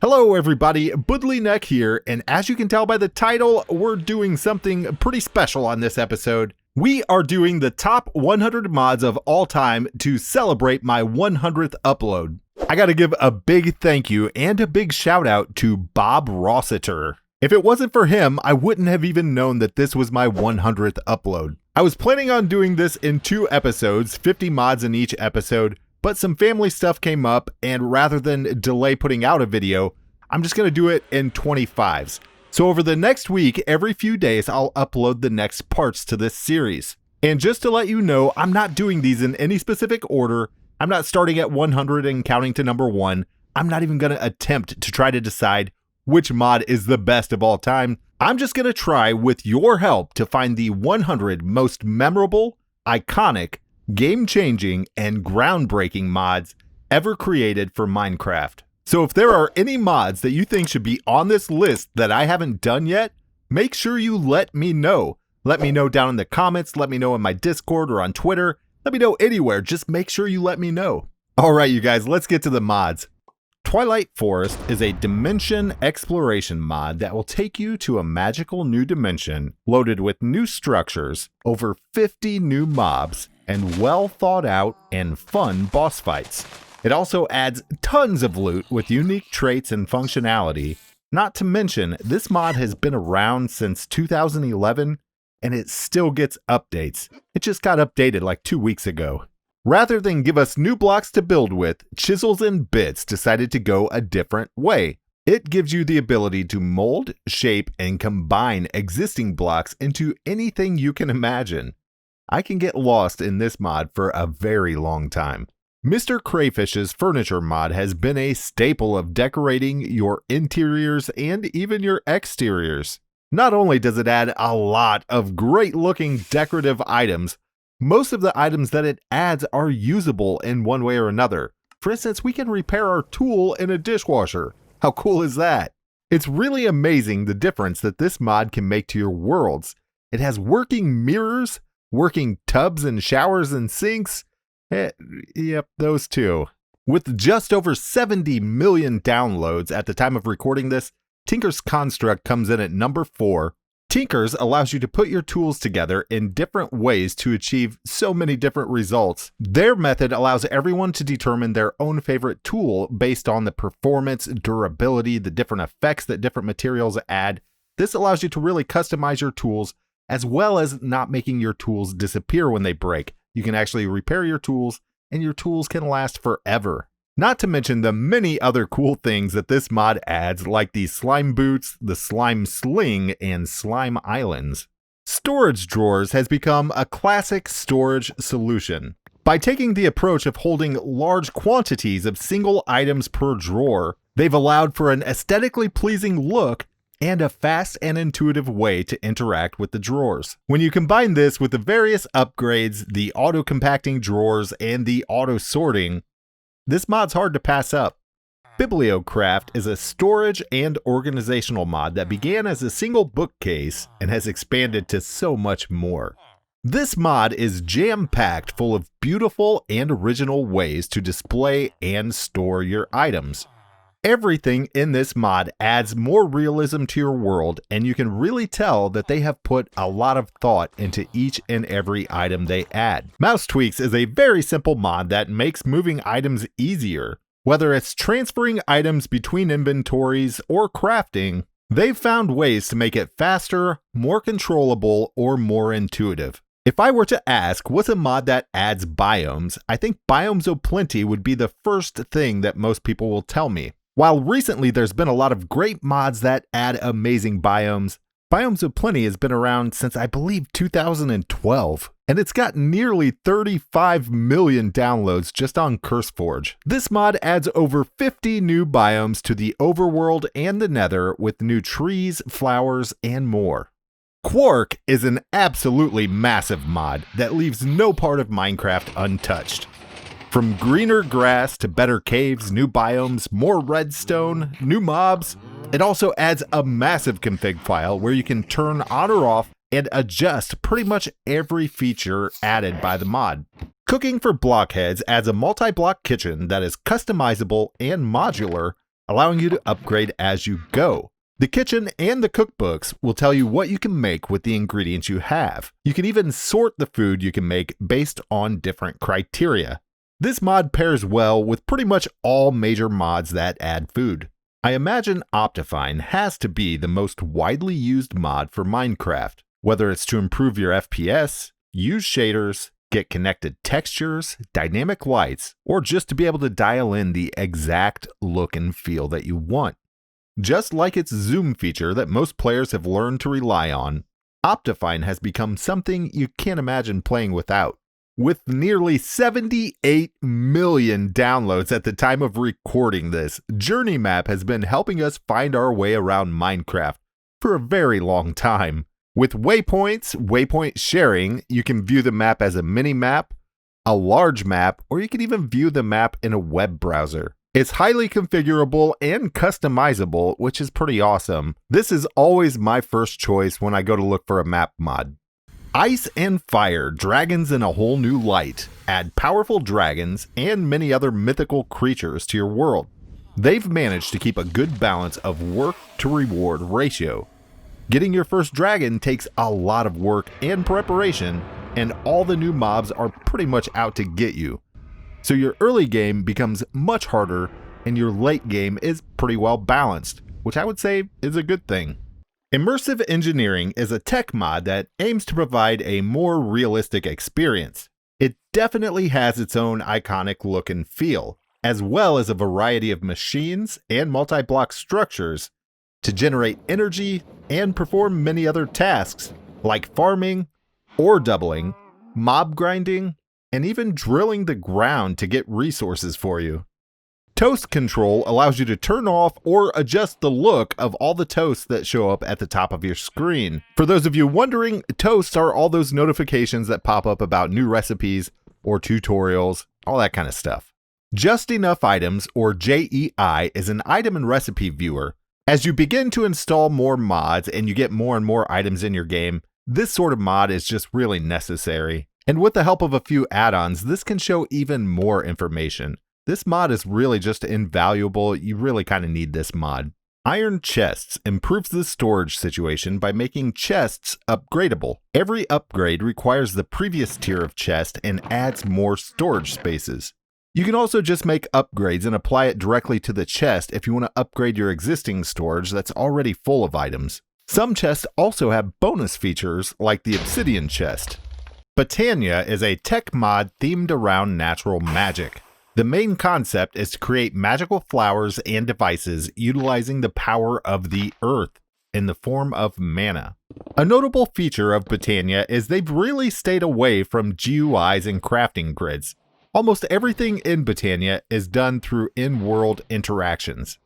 Hello everybody, Boodlyneck here, and as you can tell by the title, we're doing something pretty special on this episode. We are doing the top 100 mods of all time to celebrate my 100th upload. I gotta give a big thank you and a big shout out to Bob Rossiter. If it wasn't for him, I wouldn't have even known that this was my 100th upload. I was planning on doing this in 2 episodes, 50 mods in each episode, but some family stuff came up, and rather than delay putting out a video, I'm just going to do it in 25s. So over the next week, every few days, I'll upload the next parts to this series. And just to let you know, I'm not doing these in any specific order. I'm not starting at 100 and counting to number 1. I'm not even going to attempt to try to decide which mod is the best of all time. I'm just going to try, with your help, to find the 100 most memorable, iconic, game-changing, and groundbreaking mods ever created for Minecraft. So if there are any mods that you think should be on this list that I haven't done yet, make sure you let me know. Let me know down in the comments, let me know in my Discord or on Twitter, let me know anywhere, just make sure you let me know. Alright you guys, let's get to the mods. Twilight Forest is a dimension exploration mod that will take you to a magical new dimension loaded with new structures, over 50 new mobs, and well thought out and fun boss fights. It also adds tons of loot with unique traits and functionality. Not to mention, this mod has been around since 2011 and it still gets updates. It just got updated like 2 weeks ago. Rather than give us new blocks to build with, Chisels Bits decided to go a different way. It gives you the ability to mold, shape, and combine existing blocks into anything you can imagine. I can get lost in this mod for a very long time. MrCrayfish's furniture mod has been a staple of decorating your interiors and even your exteriors. Not only does it add a lot of great looking decorative items, most of the items that it adds are usable in one way or another. For instance, we can repair our tool in a dishwasher. How cool is that? It's really amazing the difference that this mod can make to your worlds. It has working mirrors, working tubs and showers and sinks. Yep, those two. With just over 70 million downloads at the time of recording this, Tinker's Construct comes in at number 4. Tinker's allows you to put your tools together in different ways to achieve so many different results. Their method allows everyone to determine their own favorite tool based on the performance, durability, the different effects that different materials add. This allows you to really customize your tools, as well as not making your tools disappear when they break. You can actually repair your tools, and your tools can last forever. Not to mention the many other cool things that this mod adds, like the slime boots, the slime sling, and slime islands. Storage drawers has become a classic storage solution. By taking the approach of holding large quantities of single items per drawer, they've allowed for an aesthetically pleasing look and a fast and intuitive way to interact with the drawers. When you combine this with the various upgrades, the auto-compacting drawers, and the auto-sorting, this mod's hard to pass up. BiblioCraft is a storage and organizational mod that began as a single bookcase and has expanded to so much more. This mod is jam-packed full of beautiful and original ways to display and store your items. Everything in this mod adds more realism to your world, and you can really tell that they have put a lot of thought into each and every item they add. Mouse Tweaks is a very simple mod that makes moving items easier. Whether it's transferring items between inventories or crafting, they've found ways to make it faster, more controllable, or more intuitive. If I were to ask what's a mod that adds biomes, I think Biomes O Plenty would be the first thing that most people will tell me. While recently there's been a lot of great mods that add amazing biomes, Biomes O Plenty has been around since I believe 2012, and it's got nearly 35 million downloads just on CurseForge. This mod adds over 50 new biomes to the overworld and the nether with new trees, flowers, and more. Quark is an absolutely massive mod that leaves no part of Minecraft untouched. From greener grass to better caves, new biomes, more redstone, new mobs, it also adds a massive config file where you can turn on or off and adjust pretty much every feature added by the mod. Cooking for Blockheads adds a multi-block kitchen that is customizable and modular allowing you to upgrade as you go. The kitchen and the cookbooks will tell you what you can make with the ingredients you have. You can even sort the food you can make based on different criteria. This mod pairs well with pretty much all major mods that add food. I imagine Optifine has to be the most widely used mod for Minecraft, whether it's to improve your FPS, use shaders, get connected textures, dynamic lights, or just to be able to dial in the exact look and feel that you want. Just like its zoom feature that most players have learned to rely on, Optifine has become something you can't imagine playing without. With nearly 78 million downloads at the time of recording this, JourneyMap has been helping us find our way around Minecraft for a very long time. With waypoints, waypoint sharing, you can view the map as a mini-map, a large map, or you can even view the map in a web browser. It's highly configurable and customizable, which is pretty awesome. This is always my first choice when I go to look for a map mod. Ice and Fire, Dragons in a Whole New Light add powerful dragons and many other mythical creatures to your world. They've managed to keep a good balance of work to reward ratio. Getting your first dragon takes a lot of work and preparation, and all the new mobs are pretty much out to get you. So your early game becomes much harder and your late game is pretty well balanced, which I would say is a good thing. Immersive Engineering is a tech mod that aims to provide a more realistic experience. It definitely has its own iconic look and feel, as well as a variety of machines and multi-block structures to generate energy and perform many other tasks like farming, ore doubling, mob grinding, and even drilling the ground to get resources for you. Toast control allows you to turn off or adjust the look of all the toasts that show up at the top of your screen. For those of you wondering, toasts are all those notifications that pop up about new recipes or tutorials, all that kind of stuff. Just Enough Items, or JEI, is an item and recipe viewer. As you begin to install more mods and you get more and more items in your game, this sort of mod is just really necessary. And with the help of a few add-ons, this can show even more information. This mod is really just invaluable. You really kind of need this mod. Iron Chests improves the storage situation by making chests upgradable. Every upgrade requires the previous tier of chest and adds more storage spaces. You can also just make upgrades and apply it directly to the chest if you want to upgrade your existing storage that's already full of items. Some chests also have bonus features like the Obsidian chest. Botania is a tech mod themed around natural magic. The main concept is to create magical flowers and devices utilizing the power of the earth in the form of mana. A notable feature of Botania is they've really stayed away from GUIs and crafting grids. Almost everything in Botania is done through in-world interactions.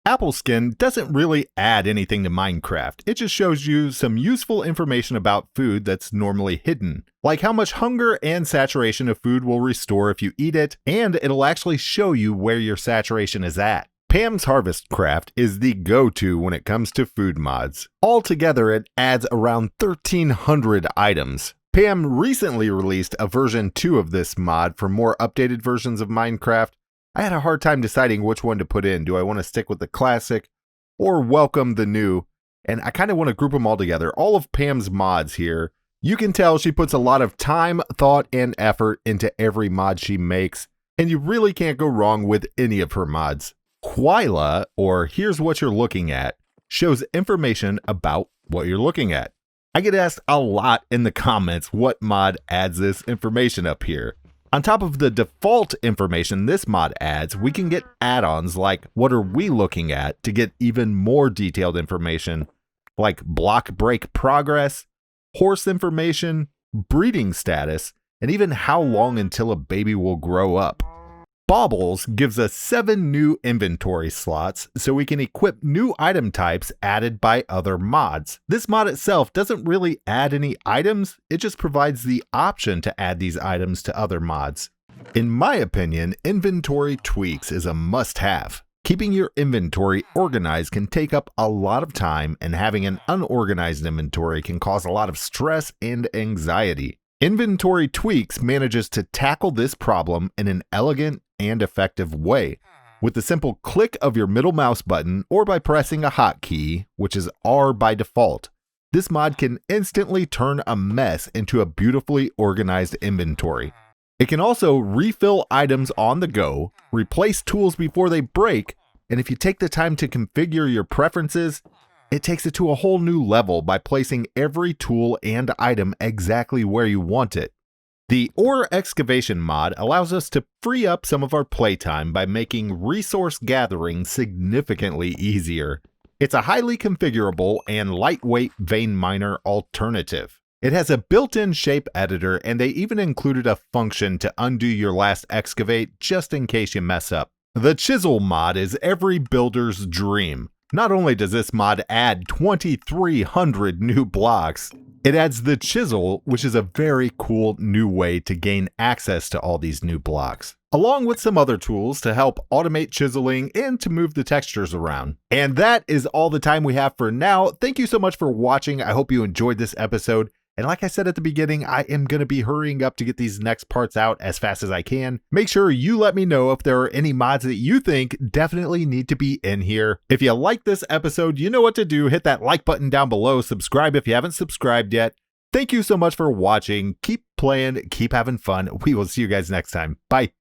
AppleSkin doesn't really add anything to Minecraft. It just shows you some useful information about food that's normally hidden, like how much hunger and saturation of food will restore if you eat it, and it'll actually show you where your saturation is at. Pam's HarvestCraft is the go-to when it comes to food mods. Altogether, it adds around 1,300 items. Pam recently released a version 2 of this mod for more updated versions of Minecraft. I had a hard time deciding which one to put in. Do I want to stick with the classic or welcome the new? And I kind of want to group them all together. All of Pam's mods here, you can tell she puts a lot of time, thought, and effort into every mod she makes, and you really can't go wrong with any of her mods. Hwyla, or Here's What You're Looking At, shows information about what you're looking at. I get asked a lot in the comments what mod adds this information up here. On top of the default information this mod adds, we can get add-ons like What Are We Looking At to get even more detailed information, like block break progress, horse information, breeding status, and even how long until a baby will grow up. Baubles gives us 7 new inventory slots so we can equip new item types added by other mods. This mod itself doesn't really add any items, it just provides the option to add these items to other mods. In my opinion, inventory tweaks is a must-have. Keeping your inventory organized can take up a lot of time, and having an unorganized inventory can cause a lot of stress and anxiety. Inventory Tweaks manages to tackle this problem in an elegant and effective way. With the simple click of your middle mouse button or by pressing a hotkey, which is R by default, this mod can instantly turn a mess into a beautifully organized inventory. It can also refill items on the go, replace tools before they break, and if you take the time to configure your preferences, it takes it to a whole new level by placing every tool and item exactly where you want it. The Excavation mod allows us to free up some of our playtime by making resource gathering significantly easier. It's a highly configurable and lightweight vein miner alternative. It has a built-in shape editor, and they even included a function to undo your last excavate just in case you mess up. The Chisel mod is every builder's dream. Not only does this mod add 2,300 new blocks, it adds the Chisel, which is a very cool new way to gain access to all these new blocks, along with some other tools to help automate chiseling and to move the textures around. And that is all the time we have for now. Thank you so much for watching. I hope you enjoyed this episode. And like I said at the beginning, I am going to be hurrying up to get these next parts out as fast as I can. Make sure you let me know if there are any mods that you think definitely need to be in here. If you like this episode, you know what to do. Hit that like button down below. Subscribe if you haven't subscribed yet. Thank you so much for watching. Keep playing, keep having fun. We will see you guys next time. Bye.